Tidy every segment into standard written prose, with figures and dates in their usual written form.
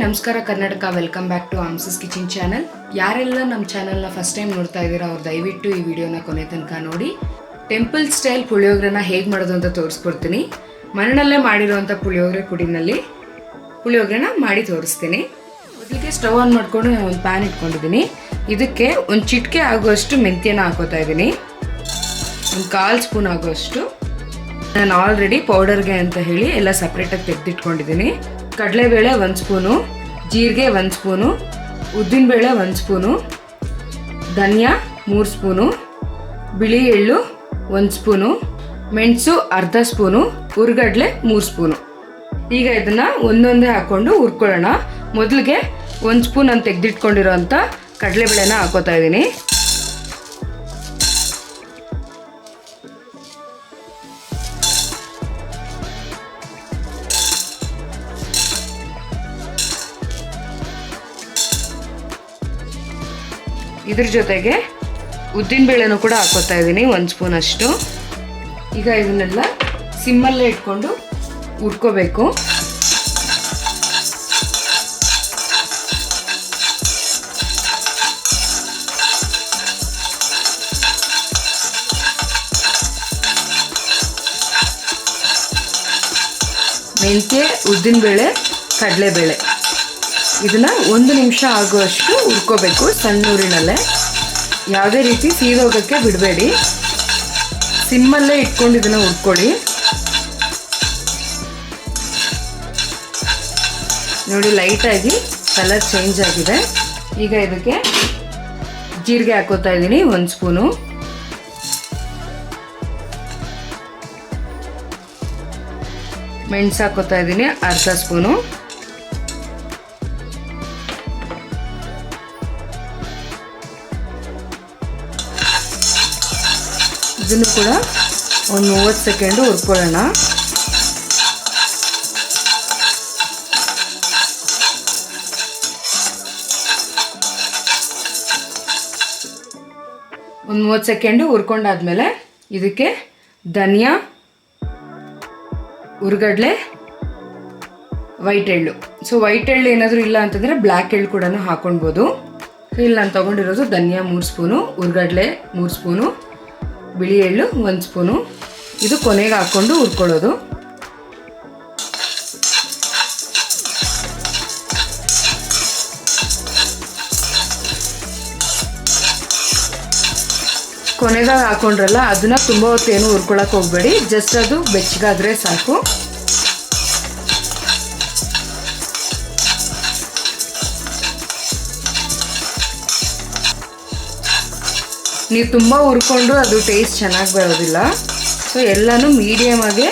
ನಮಸ್ಕಾರ Karnataka. Welcome back to Amsas kitchen channel. ಯಾರೆಲ್ಲ ನಮ್ಮ ಚಾನಲ್ನ ಫಸ್ಟ್ ಟೈಮ್ ನೋಡ್ತಾ ಇದ್ದೀರಾ ಅವ್ರು ದಯವಿಟ್ಟು ಈ ವಿಡಿಯೋನ ಕೊನೆ ತನಕ ನೋಡಿ. ಟೆಂಪಲ್ ಸ್ಟೈಲ್ ಪುಳಿಯೋಗರೆನ ಹೇಗೆ ಮಾಡೋದು ಅಂತ ತೋರಿಸ್ಕೊಡ್ತೀನಿ. ಮನೆಯಲ್ಲೇ ಮಾಡಿರೋವಂಥ ಪುಳಿಯೋಗರೆ ಪುಡಿನಲ್ಲಿ ಪುಳಿಯೋಗರೆನ ಮಾಡಿ ತೋರಿಸ್ತೀನಿ. ಮೊದಲಿಗೆ ಸ್ಟವ್ ಆನ್ ಮಾಡಿಕೊಂಡು ನಾನು ಒಂದು ಪ್ಯಾನ್ ಇಟ್ಕೊಂಡಿದ್ದೀನಿ. ಇದಕ್ಕೆ ಒಂದು ಚಿಟಿಕೆ ಆಗುವಷ್ಟು ಮೆಂತ್ಯನ ಹಾಕೋತಾ ಇದ್ದೀನಿ. ಒಂದು 1/4 ಸ್ಪೂನ್ ಆಗುವಷ್ಟು. ನಾನು ಆಲ್ರೆಡಿ ಪೌಡರ್ಗೆ ಅಂತ ಹೇಳಿ ಎಲ್ಲ ಸಪ್ರೇಟಾಗಿ ತೆಗೆದಿಟ್ಕೊಂಡಿದ್ದೀನಿ. ಕಡಲೆಬೇಳೆ 1 ಸ್ಪೂನು, ಜೀರಿಗೆ 1 ಸ್ಪೂನು, ಉದ್ದಿನಬೇಳೆ 1 ಸ್ಪೂನು, ಧನಿಯಾ 3 ಸ್ಪೂನು, ಬಿಳಿ ಎಳ್ಳು 1 ಸ್ಪೂನು, ಮೆಣಸು ಅರ್ಧ ಸ್ಪೂನು, ಹುರ್ಗಡ್ಲೆ 3 ಸ್ಪೂನು. ಈಗ ಇದನ್ನು ಒಂದೊಂದೇ ಹಾಕ್ಕೊಂಡು ಹುರ್ಕೊಳ್ಳೋಣ. ಮೊದಲಿಗೆ 1 ಸ್ಪೂನ್ ನಾನು ತೆಗೆದಿಟ್ಕೊಂಡಿರೋ ಅಂಥ ಕಡಲೆಬೇಳೆನ ಹಾಕೋತಾ ಇದ್ದೀನಿ. ಇದ್ರ ಜೊತೆಗೆ ಉದ್ದಿನಬೇಳೆನೂ ಕೂಡ ಹಾಕೋತಾ ಇದ್ದೀನಿ 1 ಸ್ಪೂನ್ ಅಷ್ಟು. ಈಗ ಇದನ್ನೆಲ್ಲ ಸಿಮ್ಮಲ್ಲೇ ಇಟ್ಕೊಂಡು ಹುರ್ಕೋಬೇಕು. ಮೆಂತ್ಯ, ಉದ್ದಿನಬೇಳೆ, ಕಡಲೆಬೇಳೆ ಇದನ್ನು 1 ನಿಮಿಷ ಆಗುವಷ್ಟು ಹುರ್ಕೋಬೇಕು ಸಣ್ಣ ಊರಿನಲ್ಲೇ. ಯಾವುದೇ ರೀತಿ ಸೀದೋಗೋಕ್ಕೆ ಬಿಡಬೇಡಿ, ಸಿಮ್ಮಲ್ಲೇ ಇಟ್ಕೊಂಡು ಇದನ್ನು ಹುರ್ಕೊಳ್ಳಿ. ನೋಡಿ, ಲೈಟಾಗಿ ಕಲರ್ ಚೇಂಜ್ ಆಗಿದೆ. ಈಗ ಇದಕ್ಕೆ ಜೀರಿಗೆ ಹಾಕೋತಾ ಇದ್ದೀನಿ 1 ಸ್ಪೂನು, ಮೆಣಸು ಹಾಕೋತಾ ಇದ್ದೀನಿ ಅರ್ಧ ಸ್ಪೂನು, ಇದನ್ನು ಕೂಡ ಒಂದು 30 ಸೆಕೆಂಡು ಹುರ್ಕೊಳ್ಳೋಣ. ಒಂದು 30 ಸೆಕೆಂಡು ಹುರ್ಕೊಂಡಾದ್ಮೇಲೆ ಇದಕ್ಕೆ ಧನಿಯಾ, ಹುರ್ಗಡ್ಲೆ, ವೈಟ್ ಎಳ್ಳು. ಸೊ ವೈಟ್ ಎಳ್ಳು ಏನಾದರೂ ಇಲ್ಲ ಅಂತಂದರೆ ಬ್ಲ್ಯಾಕ್ ಎಳ್ಳು ಕೂಡ ಹಾಕೊಳ್ಬೋದು. ಇಲ್ಲಿ ನಾನು ತೊಗೊಂಡಿರೋದು ಧನಿಯಾ 3 ಸ್ಪೂನು, ಹುರ್ಗಡ್ಲೆ 3 ಸ್ಪೂನು, ಬಿಳಿ ಎಳ್ಳು 1 ಸ್ಪೂನು. ಇದು ಕೊನೆಗೆ ಹಾಕ್ಕೊಂಡು ಹುರ್ಕೊಳ್ಳೋದು. ಕೊನೆಗಾಗಿ ಹಾಕೊಂಡ್ರಲ್ಲ ಅದನ್ನ ತುಂಬ ಹೊತ್ತೇನು ಹುರ್ಕೊಳಕ್ಕೆ ಹೋಗಬೇಡಿ, ಜಸ್ಟ್ ಅದು ಬೆಚ್ಚಗಾದ್ರೆ ಸಾಕು. ನೀವು ತುಂಬ ಹುರ್ಕೊಂಡು ಅದು ಟೇಸ್ಟ್ ಚೆನ್ನಾಗಿ ಬರೋದಿಲ್ಲ. ಸೊ ಎಲ್ಲನೂ ಮೀಡಿಯಮಾಗೆ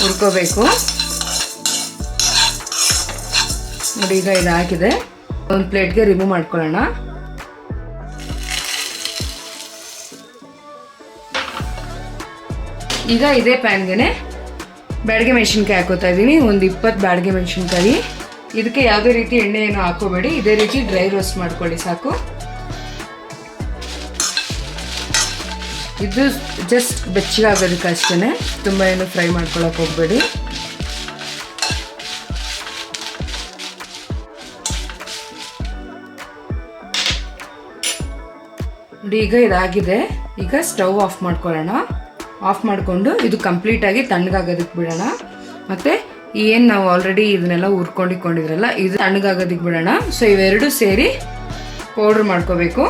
ಹುರ್ಕೋಬೇಕು. ನೋಡಿ, ಈಗ ಇದು ಹಾಕಿದೆ. ಒಂದು ಪ್ಲೇಟ್ಗೆ ರಿಮೂವ್ ಮಾಡ್ಕೊಳ್ಳೋಣ. ಈಗ ಇದೇ ಪ್ಯಾನ್ಗೆ ಬ್ಯಾಡಗೆ ಮೆಣಸಿನ್ಕಾಯಿ ಹಾಕೋತಾ ಇದ್ದೀನಿ. ಒಂದು 20 ಬ್ಯಾಡಗೆ ಮೆಣಸಿನ್ಕಾಯಿ. ಇದಕ್ಕೆ ಯಾವುದೇ ರೀತಿ ಎಣ್ಣೆ ಏನು ಹಾಕೋಬೇಡಿ, ಇದೇ ರೀತಿ ಡ್ರೈ ರೋಸ್ಟ್ ಮಾಡ್ಕೊಳ್ಳಿ ಸಾಕು. ಇದು ಜಸ್ಟ್ ಬೆಚ್ಚಗಾಗೋದಕ್ಕೆ ಅಷ್ಟೇ, ತುಂಬ ಏನು ಫ್ರೈ ಮಾಡ್ಕೊಳಕ್ಕೆ ಹೋಗಬೇಡಿ. ನೋಡಿ, ಈಗ ಇದಾಗಿದೆ. ಈಗ ಸ್ಟವ್ ಆಫ್ ಮಾಡ್ಕೊಳ್ಳೋಣ. ಆಫ್ ಮಾಡಿಕೊಂಡು ಇದು ಕಂಪ್ಲೀಟಾಗಿ ತಣ್ಣಗಾಗೋದಕ್ಕೆ ಬಿಡೋಣ. ಮತ್ತು ಏನು ನಾವು ಆಲ್ರೆಡಿ ಇದನ್ನೆಲ್ಲ ಹುರ್ಕೊಂಡಿದ್ರಲ್ಲ ಇದು ತಣ್ಣಗಾಗೋದಕ್ಕೆ ಬಿಡೋಣ. ಸೊ ಇವೆರಡು ಸೇರಿ ಪೌಡ್ರ್ ಮಾಡ್ಕೋಬೇಕು.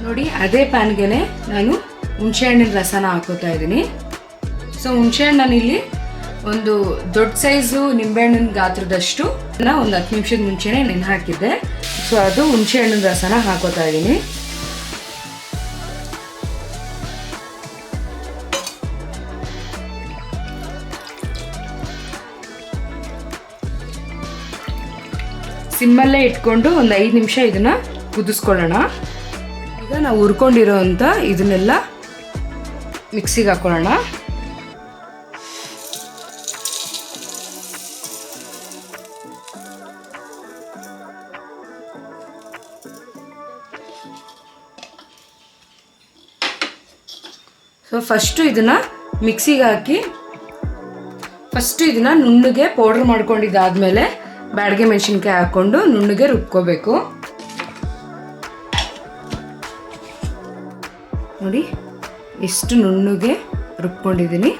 ನೋಡಿ, ಅದೇ ಪ್ಯಾನ್ಗೆ ನಾನು ಹುಣಸೆಹಣ್ಣಿನ ರಸನ ಹಾಕೋತಾ ಇದ್ದೀನಿ. ಸೊ ಹುಣಸೆಹಣ್ಣು ನಾನಿಲ್ಲಿ ಒಂದು ದೊಡ್ಡ ಸೈಜು ನಿಂಬೆಹಣ್ಣಿನ ಗಾತ್ರದಷ್ಟು ಒಂದು 10 ನಿಮಿಷದ ಮುಂಚೆನೇ ನೆನೆ ಹಾಕಿದ್ದೆ. ಸೊ ಅದು ಹುಣಸೆಹಣ್ಣಿನ ರಸನ ಹಾಕೋತಾ ಇದ್ದೀನಿ. ಸಿಮ್ಮಲ್ಲೇ ಇಟ್ಕೊಂಡು ಒಂದು 5 ನಿಮಿಷ ಇದನ್ನು ಕುದಿಸ್ಕೊಳ್ಳೋಣ. ಈಗ ನಾವು ಹುರ್ಕೊಂಡಿರೋ ಅಂಥ ಇದನ್ನೆಲ್ಲ ಮಿಕ್ಸಿಗೆ ಹಾಕೊಳ್ಳೋಣ. ಸೊ ಫಸ್ಟು ಇದನ್ನು ಮಿಕ್ಸಿಗೆ ಹಾಕಿ ಫಸ್ಟು ಇದನ್ನು ನುಣ್ಣಗೆ ಪೌಡ್ರ್ ಮಾಡ್ಕೊಂಡಿದ್ದಾದಮೇಲೆ ಬ್ಯಾಡಗೆ ಮೆಣಸಿನ್ಕಾಯಿ ಹಾಕ್ಕೊಂಡು ನುಣ್ಣಗೆ ರುಬ್ಕೋಬೇಕು. ನೋಡಿ ಎಷ್ಟು ನುಣ್ಣಗೆ ರುಬ್ಕೊಂಡಿದ್ದೀನಿ.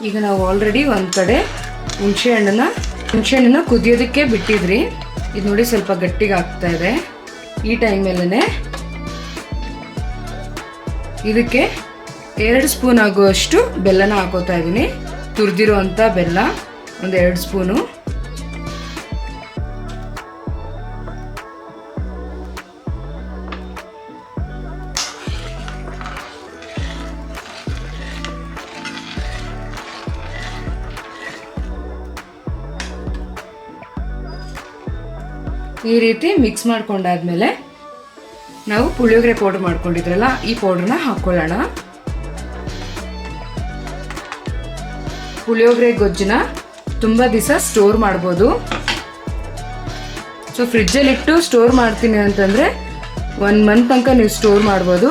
ಈಗ ನಾವು ಆಲ್ರೆಡಿ ಒಂದು ಕಡೆ ಹುಣಸೆಹಣ್ಣನ್ನ ಕುದಿಯೋದಕ್ಕೆ ಬಿಟ್ಟಿದ್ರಿ. ಇದು ನೋಡಿ ಸ್ವಲ್ಪ ಗಟ್ಟಿಗೆ ಆಗ್ತಾ ಇದೆ. ಈ ಟೈಮಲ್ಲೇ ಇದಕ್ಕೆ 2 ಸ್ಪೂನ್ ಆಗುವಷ್ಟು ಬೆಲ್ಲನ ಹಾಕೋತಾ ಇದ್ದೀನಿ. ತುರಿದಿರುವಂಥ ಬೆಲ್ಲ ಒಂದು 2 ಸ್ಪೂನು. ಈ ರೀತಿ ಮಿಕ್ಸ್ ಮಾಡ್ಕೊಂಡಾದ್ಮೇಲೆ ನಾವು ಪುಳಿಯೋಗರೆ ಪೌಡರ್ ಮಾಡ್ಕೊಂಡಿದ್ರಲ್ಲ, ಈ ಪೌಡರ್ನ ಹಾಕೊಳ್ಳೋಣ. ಪುಳಿಯೋಗರೆ ಗೊಜ್ಜನ್ನ ತುಂಬ ದಿವಸ ಸ್ಟೋರ್ ಮಾಡ್ಬೋದು. ಸೊ ಫ್ರಿಜ್ಜಲ್ಲಿಟ್ಟು ಸ್ಟೋರ್ ಮಾಡ್ತೀನಿ ಅಂತಂದರೆ 1 ಮಂತ್ ತನಕ ನೀವು ಸ್ಟೋರ್ ಮಾಡ್ಬೋದು.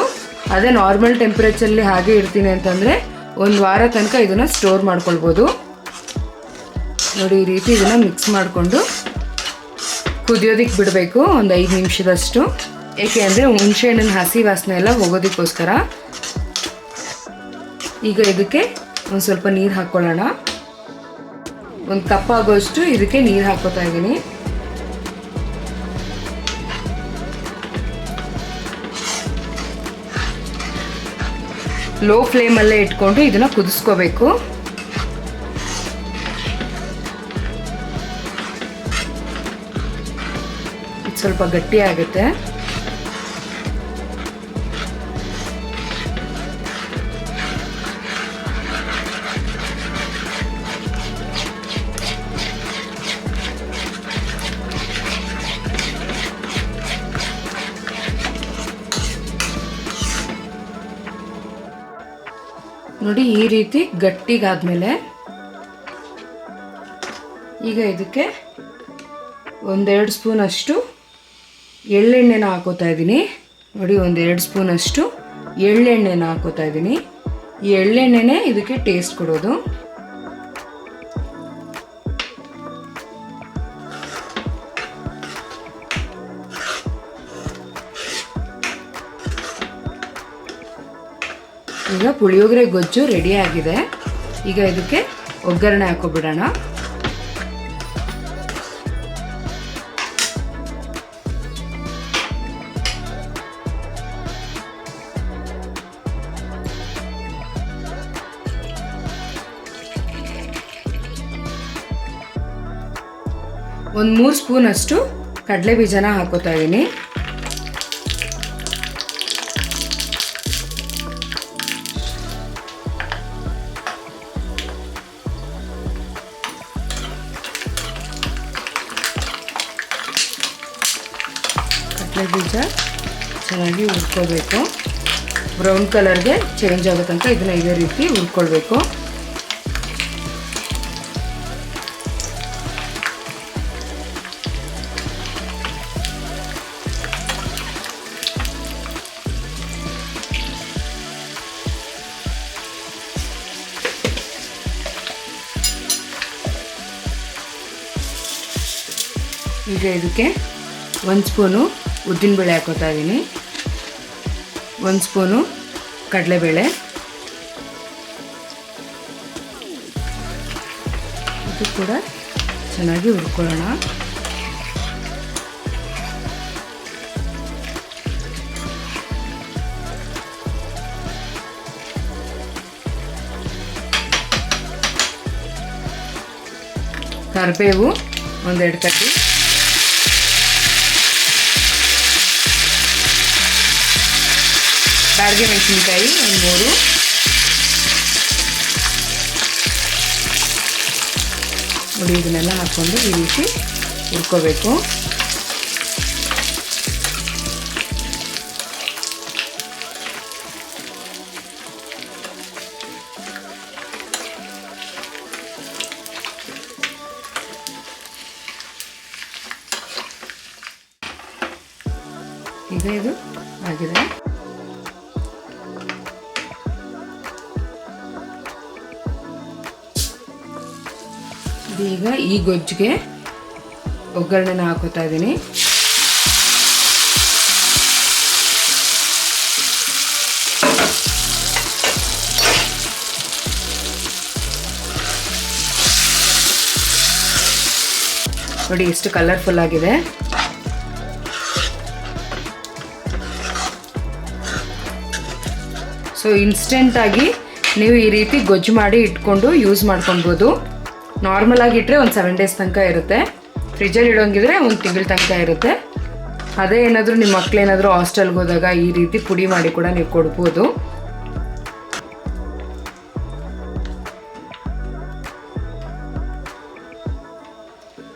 ಅದೇ ನಾರ್ಮಲ್ ಟೆಂಪ್ರೇಚರಲ್ಲಿ ಹಾಗೆ ಇಡ್ತೀನಿ ಅಂತಂದರೆ 1 ವಾರ ತನಕ ಇದನ್ನು ಸ್ಟೋರ್ ಮಾಡ್ಕೊಳ್ಬೋದು. ನೋಡಿ ಈ ರೀತಿ ಇದನ್ನು ಮಿಕ್ಸ್ ಮಾಡಿಕೊಂಡು ಕುದಿಯೋದಕ್ಕೆ ಬಿಡಬೇಕು ಒಂದು 5 ನಿಮಿಷದಷ್ಟು. ಏಕೆ ಅಂದರೆ ಹುಣಸೆಹಣ್ಣಿನ ಹಸಿ ವಾಸನೆ ಎಲ್ಲ ಹೋಗೋದಕ್ಕೋಸ್ಕರ. ಈಗ ಇದಕ್ಕೆ ಒಂದು ಸ್ವಲ್ಪ ನೀರು ಹಾಕ್ಕೊಳ್ಳೋಣ. 1 ಕಪ್ ಆಗೋಷ್ಟು ಇದಕ್ಕೆ ನೀರು ಹಾಕೋತಾ ಇದ್ದೀನಿ. ಲೋ ಫ್ಲೇಮಲ್ಲೇ ಇಟ್ಕೊಂಡು ಇದನ್ನು ಕುದಿಸ್ಕೋಬೇಕು. ಸ್ವಲ್ಪ ಗಟ್ಟಿ ಆಗುತ್ತೆ. ನೋಡಿ ಈ ರೀತಿ ಗಟ್ಟಿಗಾದ್ಮೇಲೆ ಈಗ ಇದಕ್ಕೆ 1-2 ಸ್ಪೂನ್ ಅಷ್ಟು ಎಳ್ಳೆಣ್ಣೆನ ಹಾಕೋತಾ ಇದ್ದೀನಿ. ನೋಡಿ 1-2 ಸ್ಪೂನ್ ಅಷ್ಟು ಎಳ್ಳೆಣ್ಣೆನ ಹಾಕೋತಾ ಇದ್ದೀನಿ. ಈ ಎಳ್ಳೆಣ್ಣೆನೇ ಇದಕ್ಕೆ ಟೇಸ್ಟ್ ಕೊಡೋದು. ಈಗ ಪುಳಿಯೋಗರೆ ಗೊಜ್ಜು ರೆಡಿ ಆಗಿದೆ. ಈಗ ಇದಕ್ಕೆ ಒಗ್ಗರಣೆ ಹಾಕೋಬಿಡೋಣ. ಒಂದು 3 ಸ್ಪೂನ್ ಅಷ್ಟು ಕಡಲೆ ಬೀಜನ ಹಾಕೋತಾ ಇದ್ದೀನಿ. ಕಡಲೆ ಬೀಜ ಚೆನ್ನಾಗಿ ಹುರ್ಕೋಬೇಕು. ಬ್ರೌನ್ ಕಲರ್ಗೆ ಚೇಂಜ್ ಆಗೋ ತನಕ ಇದನ್ನ ಇದೇ ರೀತಿ ಹುರ್ಕೊಳ್ಬೇಕು. ಈಗ ಇದಕ್ಕೆ 1 ಸ್ಪೂನು ಉದ್ದಿನಬೇಳೆ ಹಾಕೋತಾ ಇದ್ದೀನಿ. 1 ಸ್ಪೂನು ಕಡಲೆಬೇಳೆ. ಇದು ಕೂಡ ಚೆನ್ನಾಗಿ ಹುರ್ಕೊಳ್ಳೋಣ. ಕರಿಬೇವು 1-2 ಕಡ್ಡಿ, ಬ್ಯಾಡಗೆ ಮೆಣಸಿನ್ಕಾಯಿ 1 3, ನೋಡಿ ಇದನ್ನೆಲ್ಲ ಹಾಕ್ಕೊಂಡು ಈ ರೀತಿ ಹುರ್ಕೋಬೇಕು. ಈಗ ಇದು ಆಗಿದೆ. ಈಗ ಈ ಗೊಜ್ಜಿಗೆ ಒಗ್ಗರಣೆನ ಹಾಕೋತಾ ಇದ್ದೀನಿ. ನೋಡಿ ಎಷ್ಟು ಕಲರ್ಫುಲ್ ಆಗಿದೆ. ಸೊ ಇನ್ಸ್ಟೆಂಟಾಗಿ ನೀವು ಈ ರೀತಿ ಗೊಜ್ಜು ಮಾಡಿ ಇಟ್ಕೊಂಡು ಯೂಸ್ ಮಾಡ್ಕೊಬೋದು. ನಾರ್ಮಲ್ ಆಗಿ ಇಟ್ಟರೆ ಒಂದು 7 days ತನಕ ಇರುತ್ತೆ. ಫ್ರಿಜ್ಜಲ್ಲಿ ಇಡೋಂಗಿದ್ರೆ ಒಂದು ತಿಂಗಳ ತನಕ ಇರುತ್ತೆ. ಅದೇ ಏನಾದರೂ ನಿಮ್ಮ ಮಕ್ಕಳೇನಾದರೂ ಹಾಸ್ಟೆಲ್ಗೆ ಹೋದಾಗ ಈ ರೀತಿ ಪುಡಿ ಮಾಡಿ ಕೂಡ ನೀವು ಕೊಡ್ಬೋದು.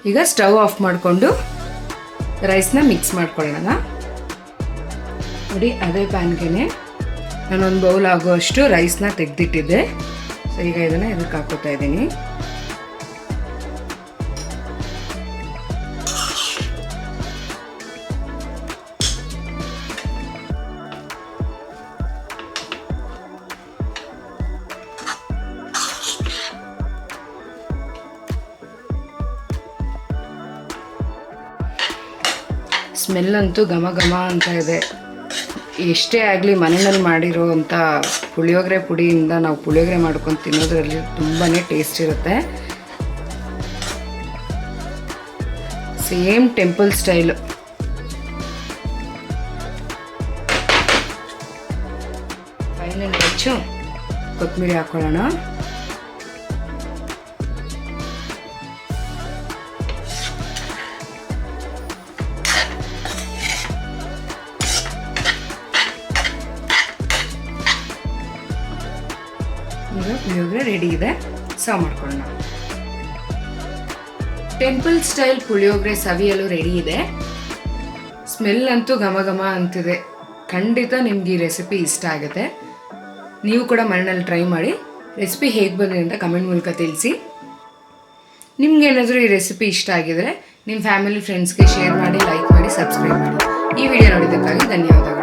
ಈಗ ಸ್ಟವ್ ಆಫ್ ಮಾಡಿಕೊಂಡು ರೈಸ್ನ ಮಿಕ್ಸ್ ಮಾಡ್ಕೊಳ್ಳೋಣ. ನೋಡಿ ಅದೇ ಪ್ಯಾನ್ಗೆ ನಾನೊಂದು ಬೌಲ್ ಆಗುವಷ್ಟು ರೈಸ್ನ ತೆಗೆದಿಟ್ಟಿದ್ದೆ. ಸೊ ಈಗ ಇದನ್ನು ಇದಕ್ಕೆ ಹಾಕೋತಾ ಇದ್ದೀನಿ. ಸ್ಮೆಲ್ ಅಂತೂ ಘಮ ಘಮ ಅಂತ ಇದೆ. ಎಷ್ಟೇ ಆಗಲಿ ಮನೆಯಲ್ಲಿ ಮಾಡಿರೋ ಅಂಥ ಪುಳಿಯೋಗರೆ ಪುಡಿಯಿಂದ ನಾವು ಪುಳಿಯೋಗರೆ ಮಾಡ್ಕೊಂಡು ತಿನ್ನೋದ್ರಲ್ಲಿ ತುಂಬಾ ಟೇಸ್ಟ್ ಇರುತ್ತೆ. Same temple style. ಫೈನಲ್ ಹೆಚ್ಚು ಕೊತ್ತಂಬರಿ ಹಾಕೊಳ್ಳೋಣ. ಈಗ ಪುಳಿಯೋಗರೆ ರೆಡಿ ಇದೆ, ಸರ್ವ್ ಮಾಡ್ಕೊಳ್ಳೋಣ. ಟೆಂಪಲ್ ಸ್ಟೈಲ್ ಪುಳಿಯೋಗರೆ ಸವಿಯಲು ರೆಡಿ ಇದೆ. ಸ್ಮೆಲ್ ಅಂತೂ ಘಮ ಘಮ ಅಂತಿದೆ. ಖಂಡಿತ ನಿಮ್ಗೆ ಈ ರೆಸಿಪಿ ಇಷ್ಟ ಆಗುತ್ತೆ. ನೀವು ಕೂಡ ಮನೆಯಲ್ಲಿ ಟ್ರೈ ಮಾಡಿ ರೆಸಿಪಿ ಹೇಗೆ ಬಂದಿದೆ ಅಂತ ಕಮೆಂಟ್ ಮೂಲಕ ತಿಳಿಸಿ. ನಿಮ್ಗೆ ಏನಾದರೂ ಈ ರೆಸಿಪಿ ಇಷ್ಟ ಆಗಿದರೆ ನಿಮ್ಮ ಫ್ಯಾಮಿಲಿ ಫ್ರೆಂಡ್ಸ್ಗೆ ಶೇರ್ ಮಾಡಿ, ಲೈಕ್ ಮಾಡಿ, ಸಬ್ಸ್ಕ್ರೈಬ್ ಮಾಡಿ. ಈ ವಿಡಿಯೋ ನೋಡಿದ್ದಕ್ಕಾಗಿ ಧನ್ಯವಾದಗಳು.